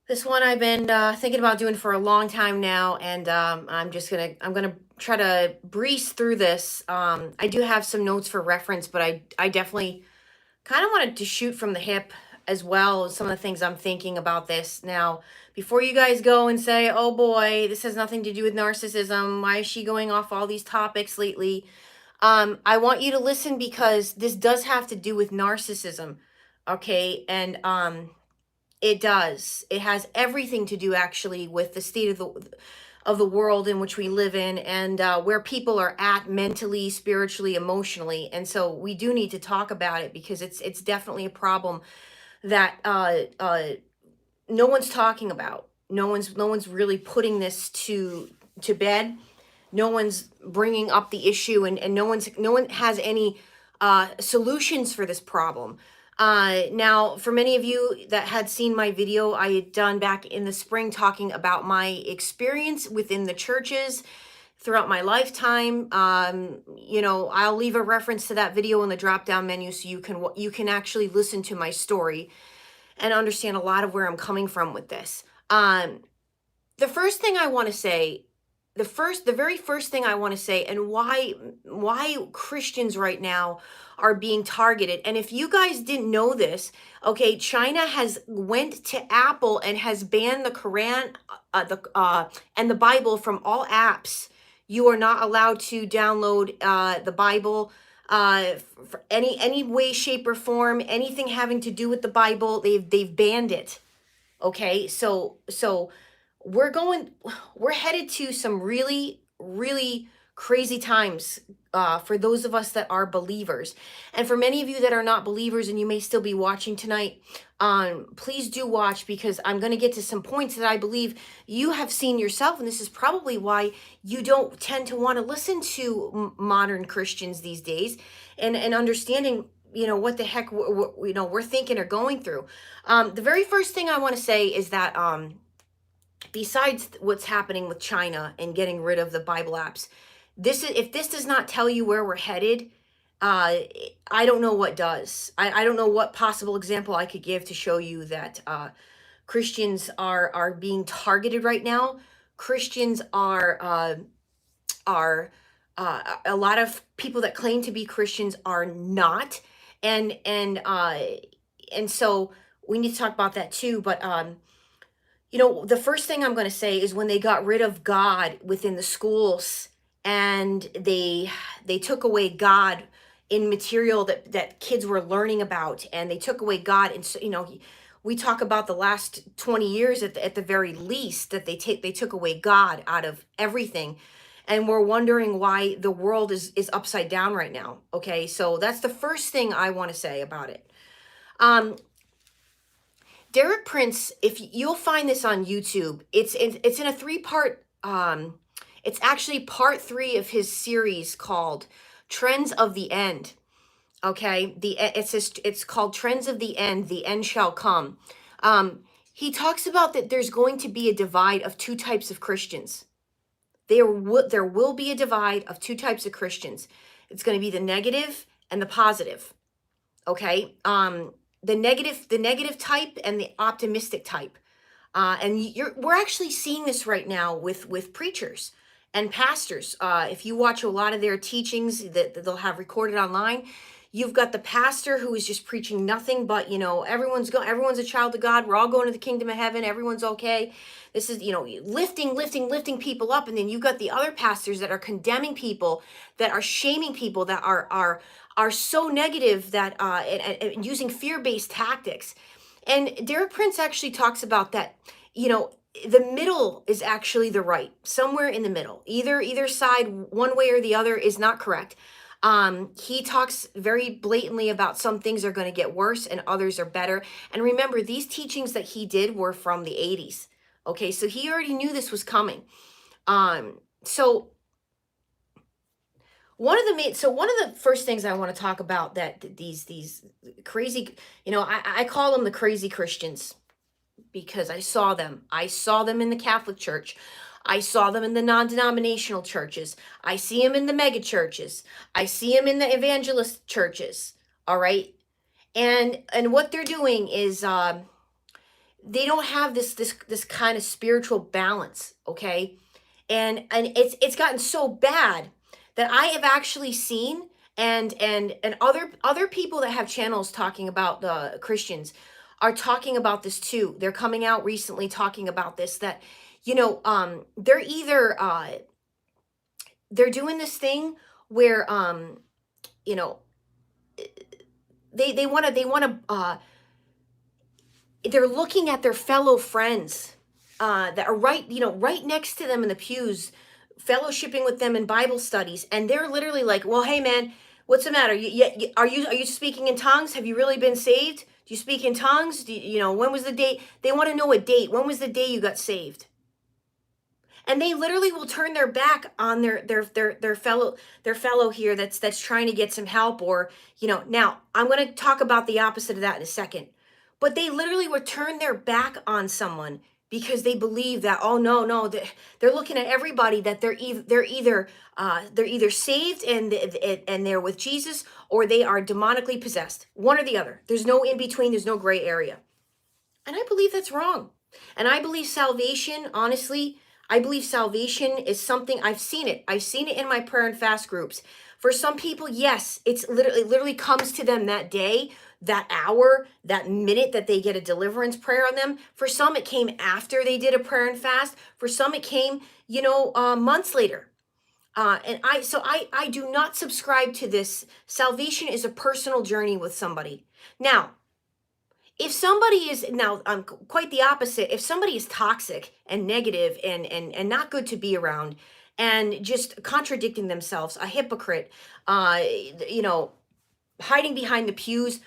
This one I've been thinking about doing for a long time now, and I'm gonna try to breeze through this. I do have some notes for reference, but I definitely kind of wanted to shoot from the hip as well as some of the things I'm thinking about this now. Before you guys go and say, "Oh boy, this has nothing to do with narcissism. Why is she going off all these topics lately?" I want you to listen because this does have to do with narcissism, okay? And it does. It has everything to do actually with the state of the world in which we live in, and where people are at mentally, spiritually, emotionally. And so we do need to talk about it because it's definitely a problem that no one's talking about. No one's really putting this to bed. No one's bringing up the issue, and no one has any solutions for this problem. Now, for many of you that had seen my video I had done back in the spring talking about my experience within the churches throughout my lifetime, I'll leave a reference to that video in the drop down menu so you can actually listen to my story and understand a lot of where I'm coming from with this. The first thing I want to say, the very first thing I want to say, and why Christians right now are being targeted. And if you guys didn't know this, okay, China has went to Apple and has banned the Quran, and the Bible from all apps. You are not allowed to download the Bible for any way, shape, or form. Anything having to do with the Bible, they've banned it. Okay, so we're headed to some really crazy times for those of us that are believers. And for many of you that are not believers and you may still be watching tonight, please do watch, because I'm going to get to some points that I believe you have seen yourself, and this is probably why you don't tend to want to listen to modern Christians these days, and understanding what the heck we're thinking or going through. The very first thing I want to say is that besides what's happening with China and getting rid of the Bible apps, if this does not tell you where we're headed, I don't know what does. I don't know what possible example I could give to show you that Christians are being targeted right now. Christians are a lot of people that claim to be Christians are not, and so we need to talk about that too. But the first thing I'm going to say is when they got rid of God within the schools, and they took away God in material that kids were learning about, and they took away God. And so, we talk about the last 20 years at the very least that they took away God out of everything. And we're wondering why the world is upside down right now. Okay, so that's the first thing I want to say about it. Derek Prince, if you'll find this on YouTube, it's in a three-part. It's actually part 3 of his series called Trends of the End. Okay, it's called Trends of the End. The end shall come. He talks about that there's going to be a divide of two types of Christians. There will be a divide of two types of Christians. It's going to be the negative and the positive. Okay. The negative type and the optimistic type. And we're actually seeing this right now with preachers and pastors. If you watch a lot of their teachings that they'll have recorded online, you've got the pastor who is just preaching nothing but, everyone's a child of God. We're all going to the kingdom of heaven. Everyone's okay. This is, lifting people up. And then you've got the other pastors that are condemning people, that are shaming people, that are so negative, that and using fear-based tactics. And Derek Prince actually talks about that, the middle is actually the right, somewhere in the middle. Either side, one way or the other, is not correct. He talks very blatantly about some things are going to get worse and others are better. And remember, these teachings that he did were from the 80s. Okay, so he already knew this was coming. So one of the first things I want to talk about, that these crazy, I call them the crazy Christians, because I saw them in the Catholic Church. I saw them in the non-denominational churches. I see them in the mega churches. I see them in the evangelist churches. All right. And what they're doing is they don't have this kind of spiritual balance, okay? And it's gotten so bad that I have actually seen, and other people that have channels talking about the Christians are talking about this too. They're coming out recently talking about this, that they're either they're doing this thing where you know they want to they're looking at their fellow friends that are right next to them in the pews, fellowshipping with them in Bible studies, and they're literally like, "Well, hey man, what's the matter? Are you speaking in tongues? Have you really been saved? Do you speak in tongues? When was the date? They want to know a date. When was the day you got saved?" And they literally will turn their back on their fellow here that's trying to get some help, or now I'm going to talk about the opposite of that in a second. But they literally would turn their back on someone because they believe that, oh no, no, they're looking at everybody that they're either saved and they're with Jesus, or they are demonically possessed, one or the other. There's no in between, there's no gray area. And I believe that's wrong. And I believe salvation, honestly, I believe salvation is something, I've seen it. I've seen it in my prayer and fast groups. For some people, yes, it literally comes to them that day, that hour, that minute that they get a deliverance prayer on them. For some, it came after they did a prayer and fast. For some, it came, months later. And I do not subscribe to this. Salvation is a personal journey with somebody. Now, if somebody is now, quite the opposite. If somebody is toxic and negative and not good to be around, and just contradicting themselves, a hypocrite, you know hiding behind the pews,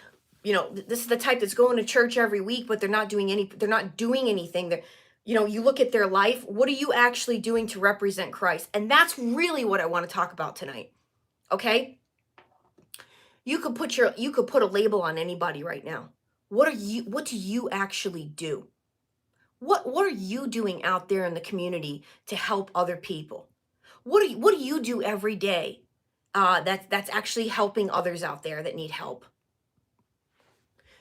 this is the type that's going to church every week, but they're not doing anything. You look at their life. What are you actually doing to represent Christ? And that's really what I want to talk about tonight. Okay? You could put a label on anybody right now. What do you actually do? What are you doing out there in the community to help other people? What do you do every day that's actually helping others out there that need help?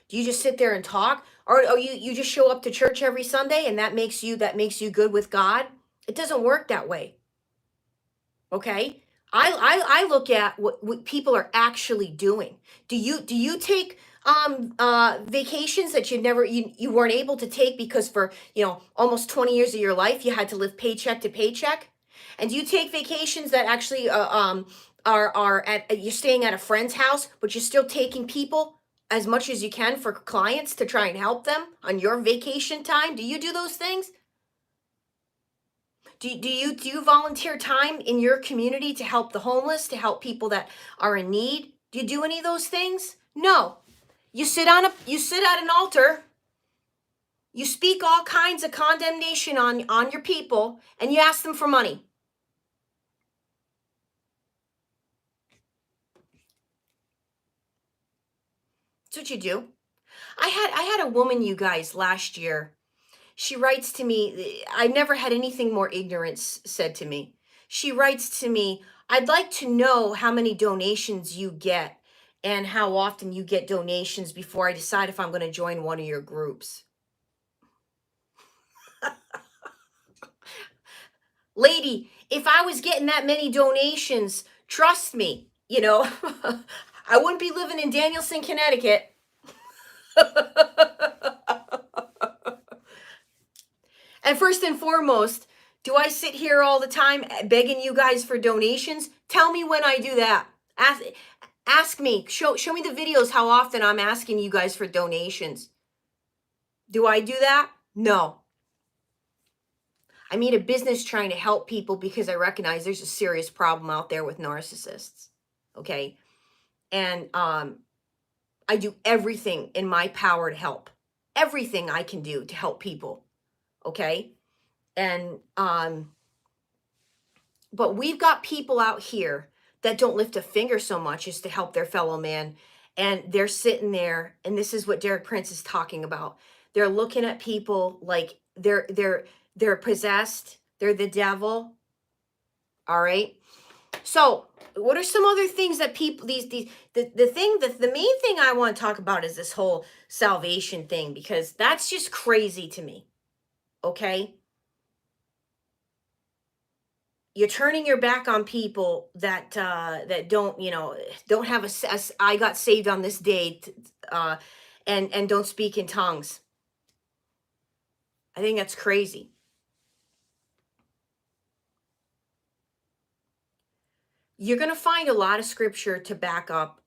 Do you just sit there and talk, or you just show up to church every Sunday and that makes you good with God? It doesn't work that way. Okay. I look at what people are actually doing. Do you take vacations that you weren't able to take because for almost 20 years of your life you had to live paycheck to paycheck? And do you take vacations that actually are you're staying at a friend's house, but you're still taking people as much as you can for clients to try and help them on your vacation time? Do you do those things? Do you volunteer time in your community to help the homeless, to help people that are in need? Do you do any of those things? No. You sit at an altar, you speak all kinds of condemnation on your people, and you ask them for money. That's what you do. I had a woman, you guys, last year. She writes to me, I never had anything more ignorance said to me. She writes to me, I'd like to know how many donations you get and how often you get donations before I decide if I'm going to join one of your groups. Lady, if I was getting that many donations, trust me, I wouldn't be living in Danielson, Connecticut. And first and foremost, do I sit here all the time begging you guys for donations? Tell me when I do that. Ask me. Show me the videos how often I'm asking you guys for donations. Do I do that? No. I mean a business trying to help people because I recognize there's a serious problem out there with narcissists. Okay? And I do everything in my power to help. Everything I can do to help people. Okay? And but we've got people out here that don't lift a finger so much as to help their fellow man, and they're sitting there, and this is what Derek Prince is talking about. They're looking at people like they're possessed, they're the devil. All right. So, what are some other things that people these the main thing I want to talk about is this whole salvation thing, because that's just crazy to me. Okay? You're turning your back on people that don't, don't have I got saved on this day, and don't speak in tongues. I think that's crazy. You're going to find a lot of scripture to back up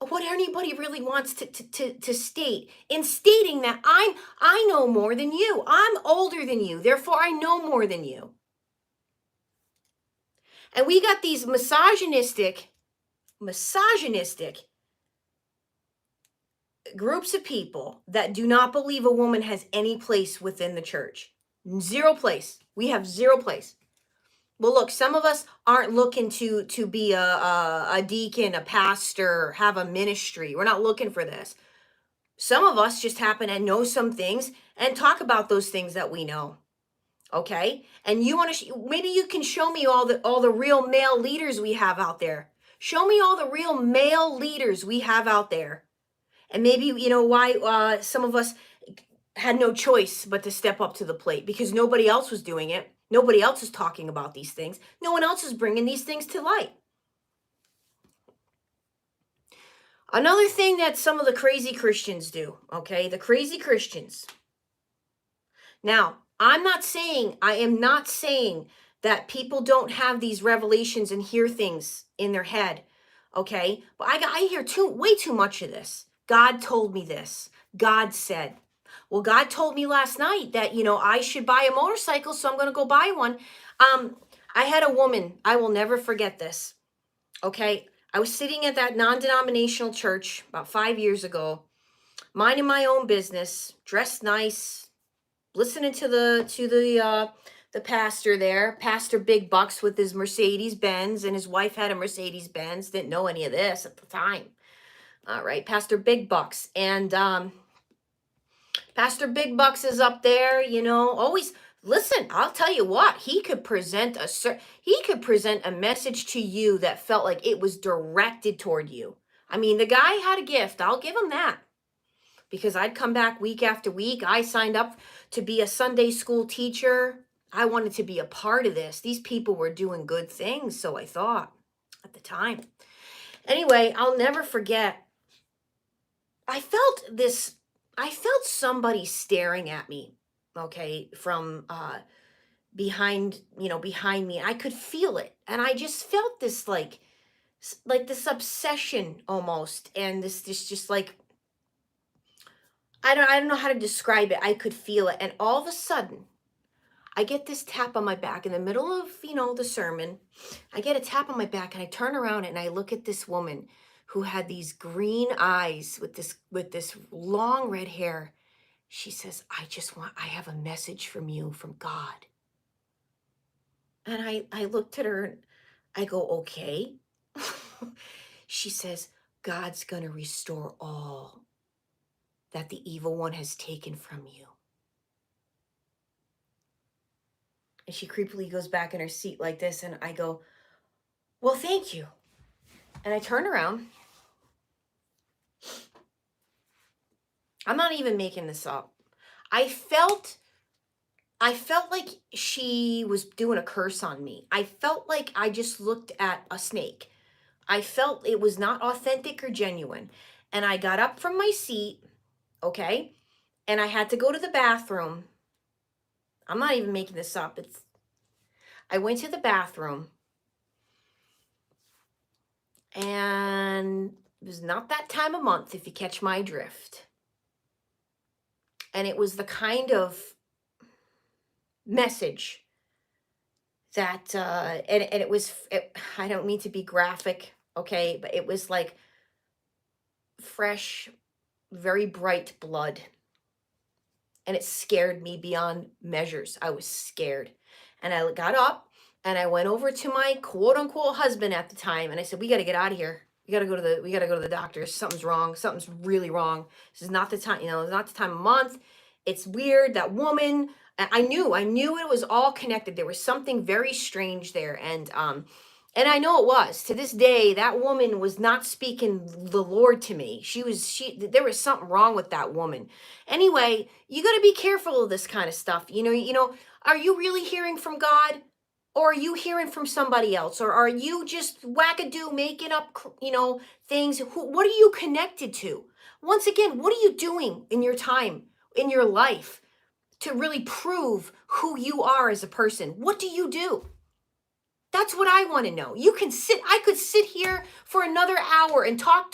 what anybody really wants to state, in stating that I know more than you. I'm older than you, therefore I know more than you. And we got these misogynistic groups of people that do not believe a woman has any place within the church. Zero place. We have zero place. Well, look, some of us aren't looking to be a deacon, a pastor, have a ministry. We're not looking for this. Some of us just happen to know some things and talk about those things that we know. Okay? And you want to maybe you can show me all the real male leaders we have out there. Show me all the real male leaders we have out there. And maybe why some of us had no choice but to step up to the plate, because nobody else was doing it. Nobody else is talking about these things. No one else is bringing these things to light. Another thing that some of the crazy Christians do, okay? The crazy Christians. Now, I am not saying that people don't have these revelations and hear things in their head, okay? But I hear way too much of this. God told me this. God said. Well, God told me last night that, I should buy a motorcycle, so I'm going to go buy one. I had a woman, I will never forget this, okay? I was sitting at that non-denominational church about 5 years ago, minding my own business, dressed nice, listening to the pastor there, Pastor Big Bucks, with his Mercedes Benz, and his wife had a Mercedes Benz. Didn't know any of this at the time. All right, Pastor Big Bucks, and Pastor Big Bucks is up there, always listen. I'll tell you what, he could present a message to you that felt like it was directed toward you. I mean, the guy had a gift. I'll give him that. Because I'd come back week after week. I signed up to be a Sunday school teacher. I wanted to be a part of this. These people were doing good things, so I thought at the time. Anyway, I'll never forget. I felt somebody staring at me, okay, from behind me. I could feel it. And I just felt this like this obsession almost, and this just like, I don't know how to describe it. I could feel it. And all of a sudden, I get this tap on my back in the middle of, the sermon. I get a tap on my back, and I turn around and I look at this woman who had these green eyes with this long red hair. She says, I have a message from you, from God. And I looked at her and I go, okay. She says, God's going to restore all that the evil one has taken from you. And she creepily goes back in her seat like this, and I go, well, thank you. And I turn around. I'm not even making this up. I felt like she was doing a curse on me. I felt like I just looked at a snake. I felt it was not authentic or genuine. And I got up from my seat, okay? And I had to go to the bathroom. I'm not even making this up. I went to the bathroom, and it was not that time of month, if you catch my drift. And it was the kind of message that, and I don't mean to be graphic, okay, but it was like fresh, very bright blood. And it scared me beyond measures. I was scared. And I got up and I went over to my quote unquote husband at the time, and I said, we got to get out of here. We got to go to the doctor. Something's wrong. Something's really wrong. This is not the time, it's not the time of month. It's weird. That woman, I knew it was all connected. There was something very strange there. And And I know it was. To this day, that woman was not speaking the Lord to me. There was something wrong with that woman. Anyway, you got to be careful of this kind of stuff. Are you really hearing from God? Or are you hearing from somebody else? Or are you just wackadoo making up, things? What are you connected to? Once again, what are you doing in your time, in your life to really prove who you are as a person? What do you do? That's what I want to know. I could sit here for another hour and talk,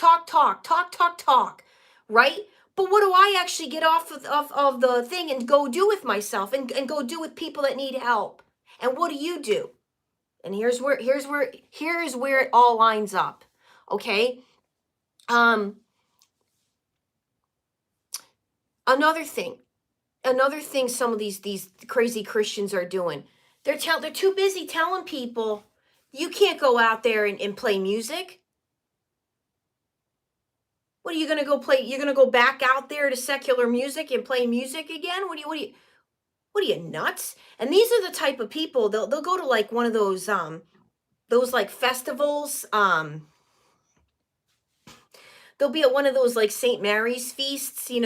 right? But what do I actually get off of the thing and go do with myself and go do with people that need help? And what do you do? And here's where it all lines up. Okay? Um another thing. Another thing some of these crazy Christians are doing. They're too busy telling people you can't go out there and play music. What are you gonna go play? You're gonna go back out there to secular music and play music again? What are you nuts? And these are the type of people they'll go to like one of those like festivals. They'll be at one of those like St. Mary's feasts, and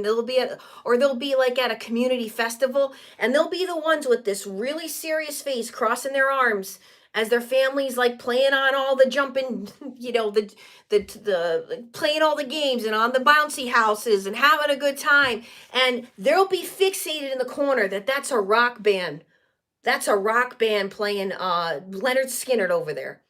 they'll be like at a community festival, and they'll be the ones with this really serious face crossing their arms as their families like playing on all the jumping, the playing all the games and on the bouncy houses and having a good time. And they'll be fixated in the corner that's a rock band. That's a rock band playing Leonard Skinner over there.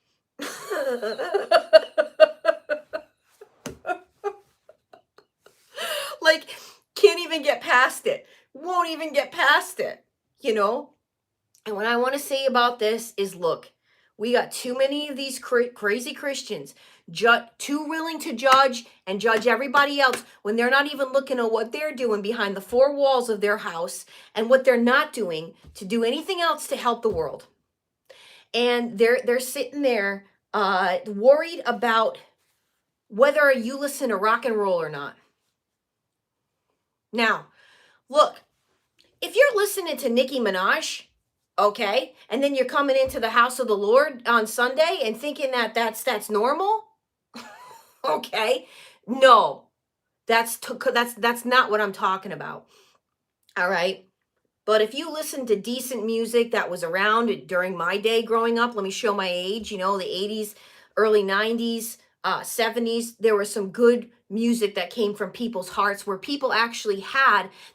Like, can't even get past it, won't even get past it, you know and what I want to say about this is, look, we got too many of these crazy Christians, too willing to judge everybody else when they're not even looking at what they're doing behind the four walls of their house and what they're not doing to do anything else to help the world. And they're sitting there worried about whether you listen to rock and roll or not. Now, look, if you're listening to Nicki Minaj, okay, and then you're coming into the house of the Lord on Sunday and thinking that's normal, okay, no, that's not what I'm talking about. All right. But if you listen to decent music that was around during my day growing up, let me show my age, the 80s, early 90s, 70s, there was some good music that came from people's hearts where people actually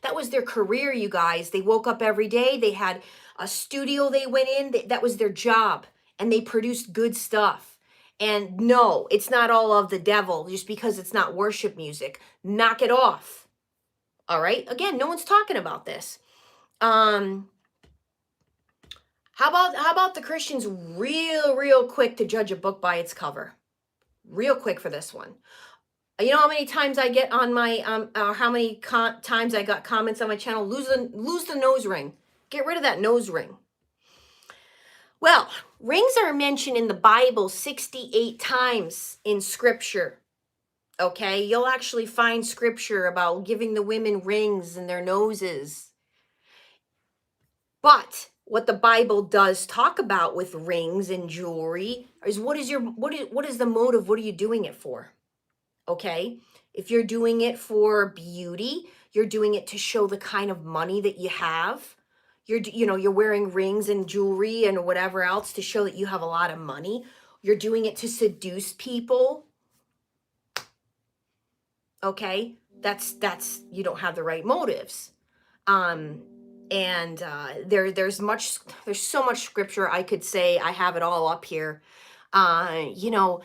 that was their career, you guys. They woke up every day, they had a studio they went in, that was their job, and they produced good stuff. And no, it's not all of the devil just because it's not worship music. Knock it off. All right. Again, no one's talking about this. um how about the Christians real quick to judge a book by its cover? Real quick for this one. You know how many times I get on my how many times I got comments on my channel, lose the nose ring. Get rid of that nose ring. Well, rings are mentioned in the Bible 68 times in scripture. Okay? You'll actually find scripture about giving the women rings in their noses. But what the Bible does talk about with rings and jewelry is what is the motive? What are you doing it for? Okay? If you're doing it for beauty, you're doing it to show the kind of money that you have. You're wearing rings and jewelry and whatever else to show that you have a lot of money. You're doing it to seduce people. Okay? That's you don't have the right motives. And there's so much scripture I could say. I have it all up here. uh you know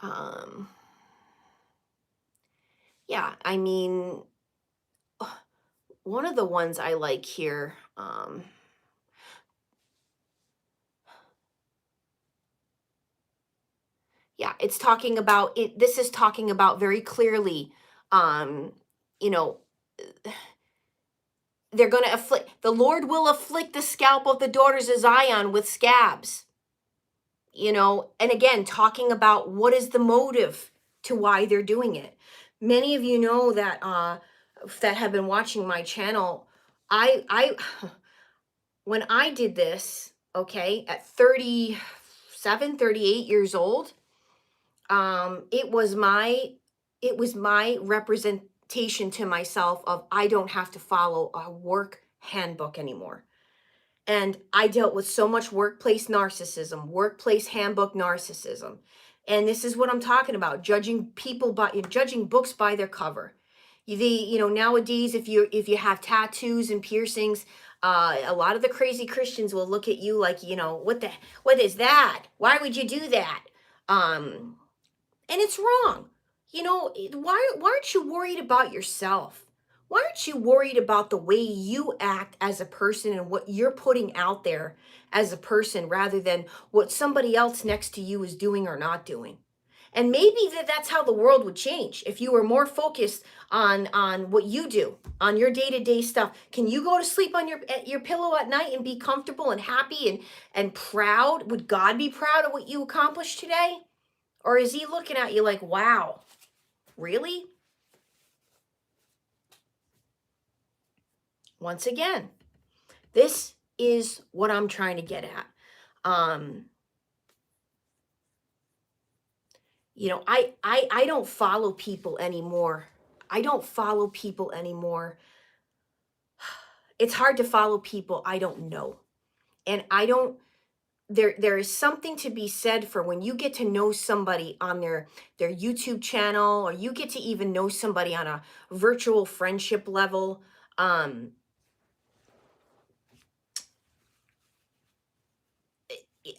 um yeah, I mean, one of the ones I like here, yeah, it's talking about it. This is talking about very clearly, um you know they're going to the Lord will afflict the scalp of the daughters of Zion with scabs. And again, talking about what is the motive to why they're doing it. Many of you know that have been watching my channel. I when I did this, Okay, at 37, 38 years old, it was my representation to myself of I don't have to follow a work handbook anymore. And I dealt with so much workplace narcissism, workplace handbook narcissism. And this is what I'm talking about, judging books by their cover. Nowadays, if you have tattoos and piercings, a lot of the crazy Christians will look at you like, what is that? Why would you do that? Um, and it's wrong. Why aren't you worried about yourself? Why aren't you worried about the way you act as a person and what you're putting out there as a person rather than what somebody else next to you is doing or not doing? And maybe that's how the world would change if you were more focused on what you do, on your day-to-day stuff. Can you go to sleep on your pillow at night and be comfortable and happy and proud? Would God be proud of what you accomplished today? Or is he looking at you like, wow, really? Once again, this is what I'm trying to get at. I don't follow people anymore. I don't follow people anymore. It's hard to follow people I don't know. And I don't there is something to be said for when you get to know somebody on their YouTube channel, or you get to even know somebody on a virtual friendship level.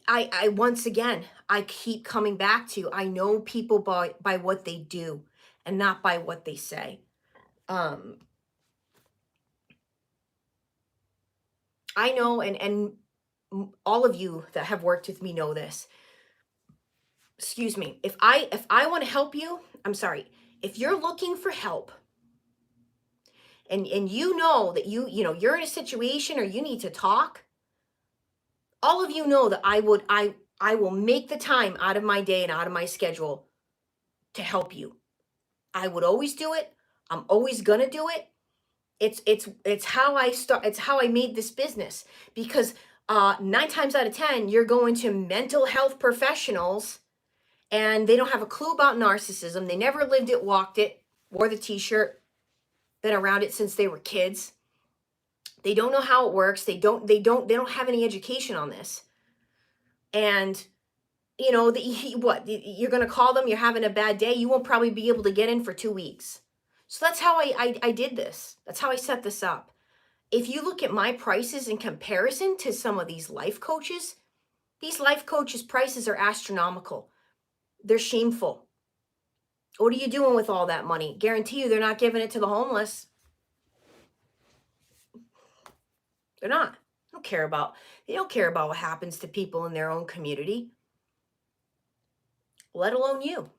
I once again, I keep coming back to, I know people by what they do and not by what they say. I know, and all of you that have worked with me know this. Excuse me. If I want to help you, I'm sorry. If you're looking for help, and you know that you're in a situation or you need to talk, all of you know that I will make the time out of my day and out of my schedule to help you. I would always do it. I'm always gonna do it. It's how I start. It's how I made this business, because 9 times out of 10 you're going to mental health professionals and they don't have a clue about narcissism. They never lived it, walked it, wore the T-shirt, been around it since they were kids. They don't know how it works. They don't have any education on this. And what, you're going to call them, you're having a bad day, you won't probably be able to get in for 2 weeks. So that's how I did this. That's how I set this up. If you look at my prices in comparison to some of these life coaches prices are astronomical. They're shameful. What are you doing with all that money? Guarantee you they're not giving it to the homeless. They're not. They don't care about what happens to people in their own community, let alone you.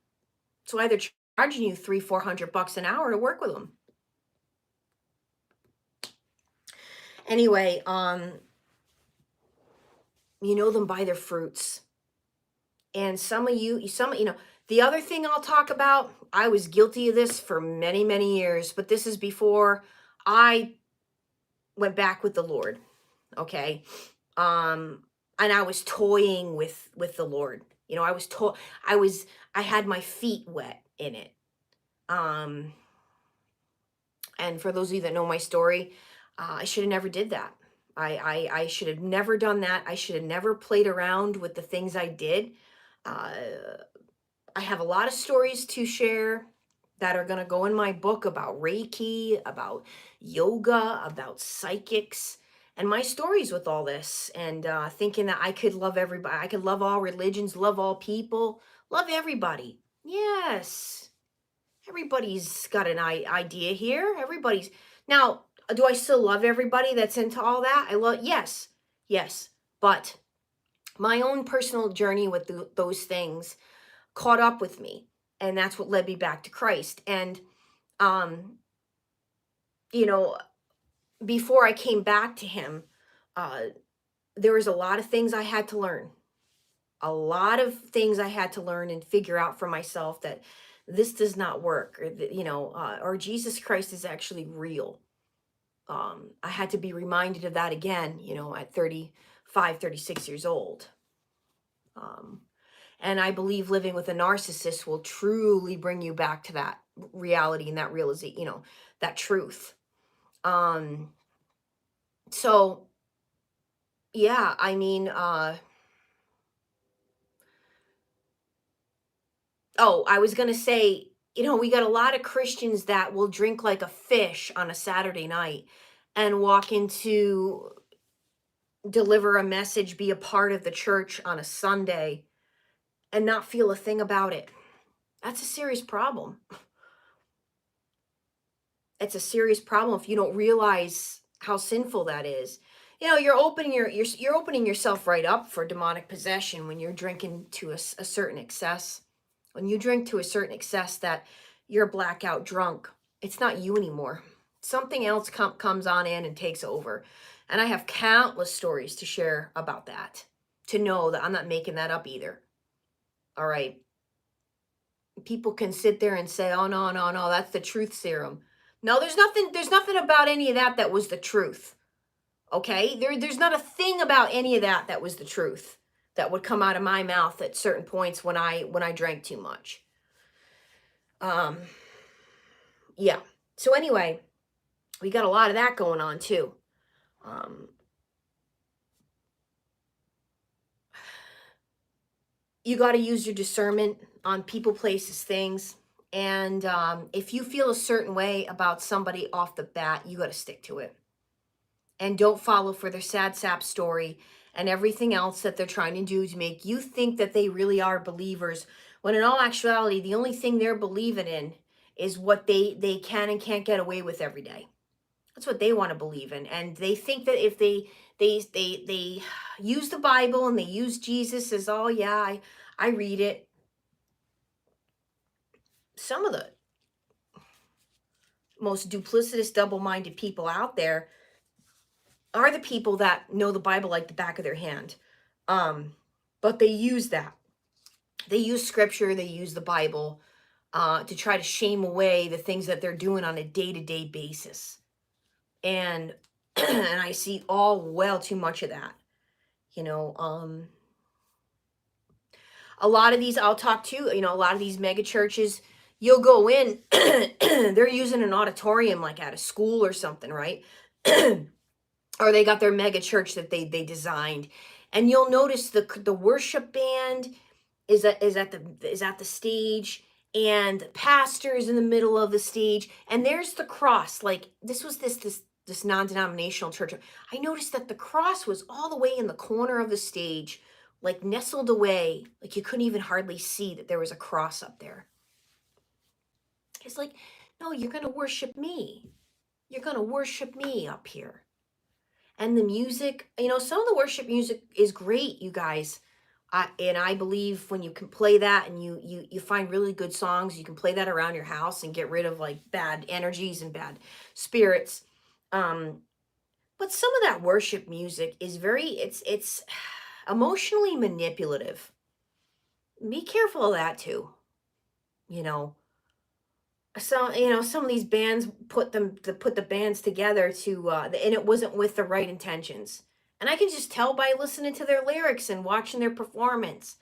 That's why they're charging you $300-400 an hour to work with them. Anyway, you know them by their fruits. And the other thing I'll talk about, I was guilty of this for many, many years, but this is before I went back with the Lord. Okay. And I was toying with the Lord. I had my feet wet in it. And for those of you that know my story, I should have never did that. I should have never done that. I should have never played around with the things I did. I have a lot of stories to share that are going to go in my book about Reiki, about yoga, about psychics, and my stories with all this. And thinking that I could love everybody, I could love all religions, love all people, love everybody. Yes, everybody's got an idea here. Everybody's now. Do I still love everybody that's into all that? Yes, but my own personal journey with those things caught up with me, and that's what led me back to Christ. And um you know before I came back to him, uh there was a lot of things I had to learn, and figure out for myself that this does not work, or that, or Jesus Christ is actually real. I had to be reminded of that again, at 36 years old. And I believe living with a narcissist will truly bring you back to that reality and that realization, that truth. So yeah, I mean, oh, I was gonna say, we got a lot of Christians that will drink like a fish on a Saturday night and walk into deliver a message, be a part of the church on a Sunday and not feel a thing about it. That's a serious problem. It's a serious problem if you don't realize how sinful that is. You're opening yourself right up for demonic possession when you're drinking to a certain excess. When you drink to a certain excess that you're blackout drunk, it's not you anymore. Something else comes on in and takes over. And I have countless stories to share about that, to know that I'm not making that up either. All right. People can sit there and say, "Oh no, no, no, that's the truth serum." No, there's nothing about any of that was the truth. Okay? There's not a thing about any of that was the truth that would come out of my mouth at certain points when I drank too much. Um yeah. So anyway, we got a lot of that going on too. Um you got to use your discernment on people, places, things. And if you feel a certain way about somebody off the bat, you got to stick to it. And don't follow for their sad sap story and everything else that they're trying to do to make you think that they really are believers, when in all actuality the only thing they're believing in is what they can and can't get away with every day. That's what they want to believe in, and they think that if they use the Bible and they use Jesus as, oh yeah, I read it. Some of the most duplicitous, double-minded people out there are the people that know the Bible like the back of their hand. But they use that. They use scripture, they use the Bible to try to shame away the things that they're doing on a day-to-day basis. And and I see well too much of that. You know, a lot of these, I'll talk to, a lot of these mega churches, you'll go in, they're using an auditorium like at a school or something, right? Or they got their mega church that they designed, and you'll notice the worship band is at the stage, and the pastor is in the middle of the stage, and there's the cross. Like, this non-denominational church, I noticed that the cross was all the way in the corner of the stage, like nestled away, like you couldn't even hardly see that there was a cross up there. It's like, no, you're going to worship me. You're going to worship me up here. And the music, some of the worship music is great, you guys. And I believe when you can play that and you find really good songs, you can play that around your house and get rid of like bad energies and bad spirits. But some of that worship music is it's emotionally manipulative. Be careful of that too. You know, some of these bands put the bands together and it wasn't with the right intentions. And I can just tell by listening to their lyrics and watching their performance.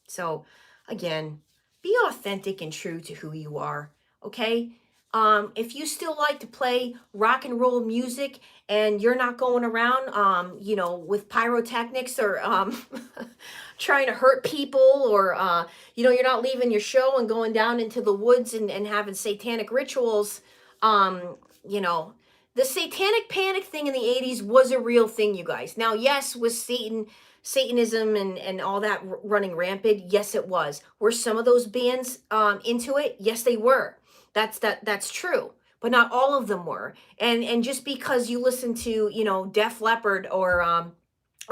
So again, be authentic and true to who you are, okay? If you still like to play rock and roll music and you're not going around, with pyrotechnics or trying to hurt people, or, you're not leaving your show and going down into the woods and having satanic rituals, the satanic panic thing in the 80s was a real thing, you guys. Now, yes, was Satanism and all that running rampant? Yes, it was. Were some of those bands into it? Yes, they were. That's true. But not all of them were. And just because you listen to, Def Leppard or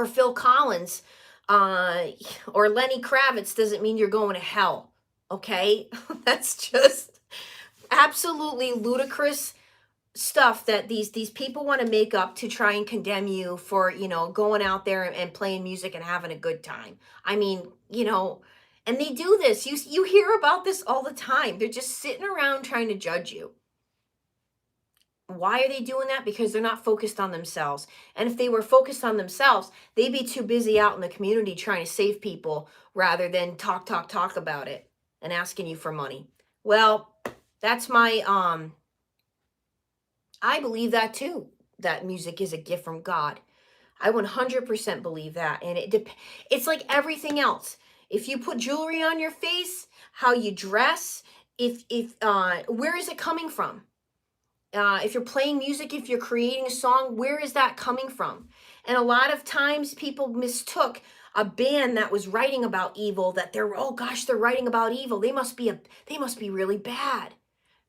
Phil Collins or Lenny Kravitz doesn't mean you're going to hell. Okay? That's just absolutely ludicrous stuff that these people want to make up to try and condemn you for, going out there and playing music and having a good time. I mean, and they do this. You hear about this all the time. They're just sitting around trying to judge you. Why are they doing that? Because they're not focused on themselves. And if they were focused on themselves, they'd be too busy out in the community trying to save people rather than talk about it and asking you for money. Well, that's my I believe that too, that music is a gift from God. I 100% believe that. And it's like everything else. If you put jewelry on your face, how you dress, if where is it coming from? If you're playing music, if you're creating a song, where is that coming from? And a lot of times people mistook a band that was writing about evil, that they're, oh gosh, they're writing about evil. They must be really bad.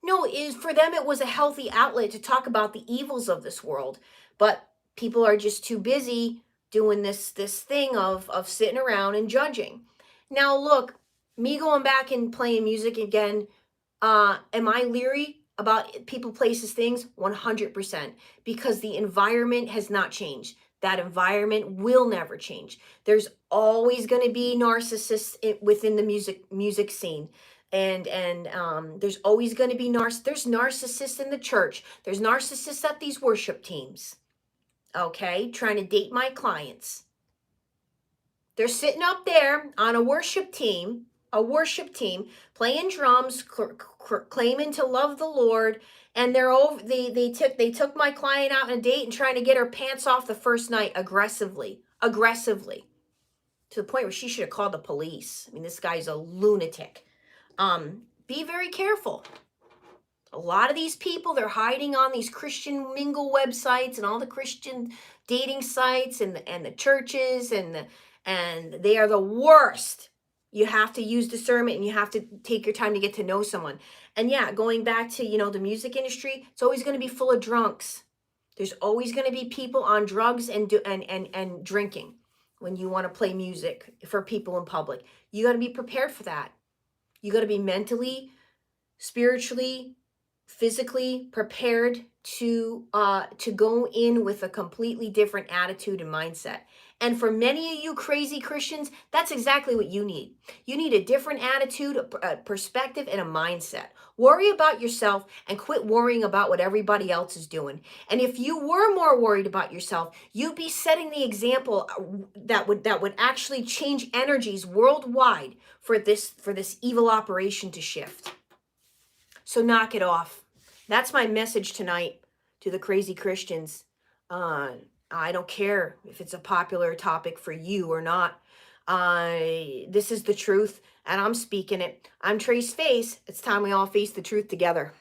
No, is for them it was a healthy outlet to talk about the evils of this world. But people are just too busy doing this thing of sitting around and judging. Now look, me going back and playing music again, am I leery about people, places, things? 100%, because the environment has not changed. That environment will never change. There's always going to be narcissists within the music scene, and there's always going to be there's narcissists in the church. There's narcissists at these worship teams. Okay, trying to date my clients. They're sitting up there on a worship team, playing drums, claiming to love the Lord, and they took my client out on a date and trying to get her pants off the first night aggressively, to the point where she should have called the police. I mean, this guy's a lunatic. Be very careful. A lot of these people, they're hiding on these Christian mingle websites and all the Christian dating sites and the churches and they are the worst. You have to use discernment and you have to take your time to get to know someone. And yeah, going back to, the music industry, it's always going to be full of drunks. There's always going to be people on drugs and drinking when you want to play music for people in public. You got to be prepared for that. You got to be mentally, spiritually, physically prepared to go in with a completely different attitude and mindset. And for many of you crazy Christians, that's exactly what you need. You need a different attitude, a perspective, and a mindset. Worry about yourself and quit worrying about what everybody else is doing. And if you were more worried about yourself, you'd be setting the example that would actually change energies worldwide for this evil operation to shift. So knock it off. That's my message tonight to the crazy Christians. I don't care if it's a popular topic for you or not. This is the truth, and I'm speaking it. I'm Trace Face. It's time we all face the truth together.